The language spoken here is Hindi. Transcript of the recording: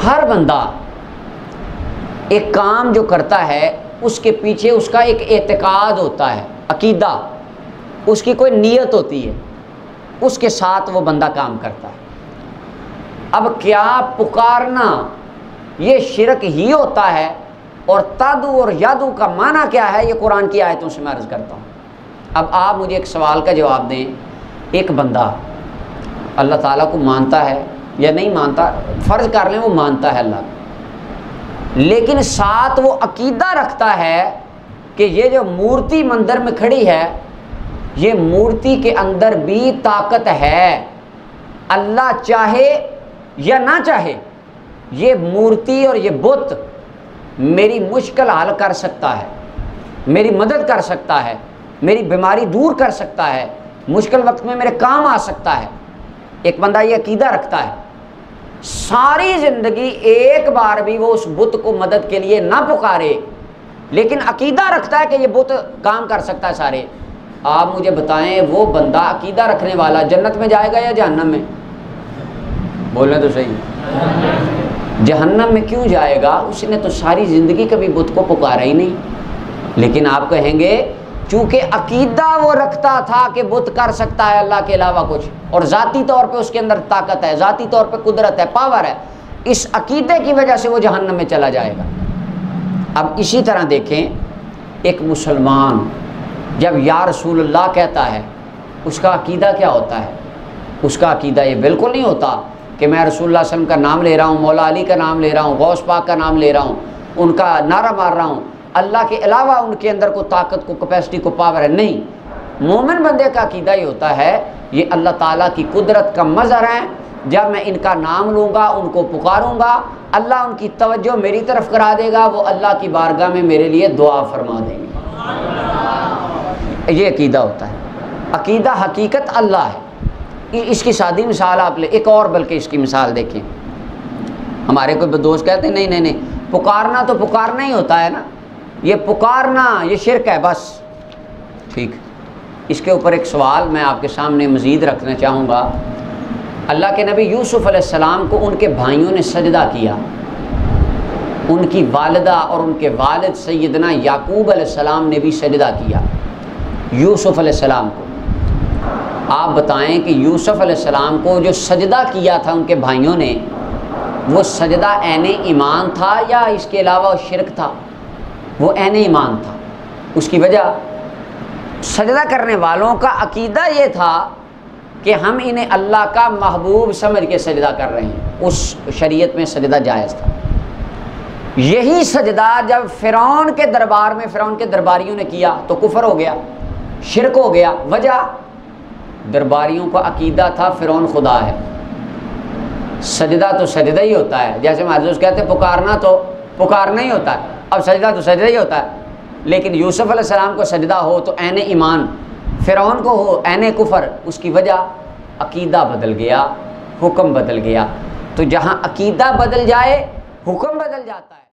हर बंदा एक काम जो करता है उसके पीछे उसका एक एतकाद होता है, अकीदा, उसकी कोई नीयत होती है, उसके साथ वो बंदा काम करता है। अब क्या पुकारना ये शिरक ही होता है? और तदु और यादू का माना क्या है, ये कुरान की आयतों से मैं अर्ज़ करता हूँ। अब आप मुझे एक सवाल का जवाब दें। एक बंदा अल्लाह ताला को मानता है या नहीं मानता, फ़र्ज़ कर लें वो मानता है अल्लाह, लेकिन साथ वो अकीदा रखता है कि ये जो मूर्ति मंदिर में खड़ी है, ये मूर्ति के अंदर भी ताकत है, अल्लाह चाहे या ना चाहे ये मूर्ति और ये बुत मेरी मुश्किल हल कर सकता है, मेरी मदद कर सकता है, मेरी बीमारी दूर कर सकता है, मुश्किल वक्त में मेरे काम आ सकता है। एक बंदा ये अकीदा रखता है, सारी ज़िंदगी एक बार भी वो उस बुत को मदद के लिए ना पुकारे, लेकिन अकीदा रखता है कि ये बुत काम कर सकता है सारे। आप मुझे बताएं वो बंदा अकीदा रखने वाला जन्नत में जाएगा या जहन्नम में? बोलना तो सही। जहन्नम में क्यों जाएगा? उसने तो सारी ज़िंदगी कभी बुत को पुकारा ही नहीं। लेकिन आप कहेंगे चूँकि अकीदा वो रखता था कि बुत कर सकता है अल्लाह के अलावा कुछ, और ज़ाती तौर पे उसके अंदर ताकत है, ज़ाती तौर पे कुदरत है, पावर है, इस अकीदे की वजह से वो जहन्नम में चला जाएगा। अब इसी तरह देखें, एक मुसलमान जब या रसूलुल्लाह कहता है, उसका अकीदा क्या होता है? उसका अकीदा ये बिल्कुल नहीं होता कि मैं रसूलुल्लाह सल्लल्लाहु अलैहि वसल्लम का नाम ले रहा हूँ, मौला अली का नाम ले रहा हूँ, गौस पाक का नाम ले रहा हूँ, उनका नारा मार रहा हूँ, अल्लाह के अलावा उनके अंदर को ताकत को कैपेसिटी को पावर है। नहीं, मोमिन बंदे का अकीदा ही होता है ये अल्लाह ताला की कुदरत का मज़हर है। जब मैं इनका नाम लूँगा, उनको पुकारूँगा, अल्लाह उनकी तवज्जो मेरी तरफ करा देगा, वो अल्लाह की बारगाह में मेरे लिए दुआ फरमा देंगे। ये अकीदा होता है। अकीदा हकीकत अल्लाह है। इसकी सादी मिसाल आप ले, एक और बल्कि इसकी मिसाल देखें। हमारे कोई दोस्त कहते हैं नहीं नहीं नहीं, पुकारना तो पुकारना ही होता है ना, ये पुकारना ये शिरक है बस। ठीक, इसके ऊपर एक सवाल मैं आपके सामने मज़ीद रखना चाहूँगा। अल्लाह के नबी यूसुफ़ अलैहिस्सलाम को उनके भाइयों ने सजदा किया, उनकी वालिदा और उनके वालिद सैयदना याकूब अलैहिस्सलाम ने भी सजदा किया यूसुफ़ अलैहिस्सलाम को। आप बताएं कि यूसुफ़ अलैहिस्सलाम को जो सजदा किया था उनके भाइयों ने, वो सजदा ऐने ईमान था या इसके अलावा शिरक था? वो ऐने ईमान था। उसकी वजह, सजदा करने वालों का अकीदा ये था कि हम इन्हें अल्लाह का महबूब समझ के सजदा कर रहे हैं। उस शरीयत में सजदा जायज़ था। यही सजदा जब फ़िरौन के दरबार में फ़िरौन के दरबारियों ने किया तो कुफर हो गया, शिरक हो गया। वजह, दरबारियों का अकीदा था फ़िरौन खुदा है। सजदा तो सजदा ही होता है, जैसे हमारे दोस्त कहते हैं पुकारना तो पुकारना ही होता है, अब सजदा तो सजदा ही होता है। लेकिन यूसुफ़ अलैहिस्सलाम को सजदा हो तो ऐने ईमान, फ़िरौन को हो ऐने कुफर। उसकी वजह अकीदा बदल गया, हुक्म बदल गया। तो जहाँ अकीदा बदल जाए हुक्म बदल जाता है।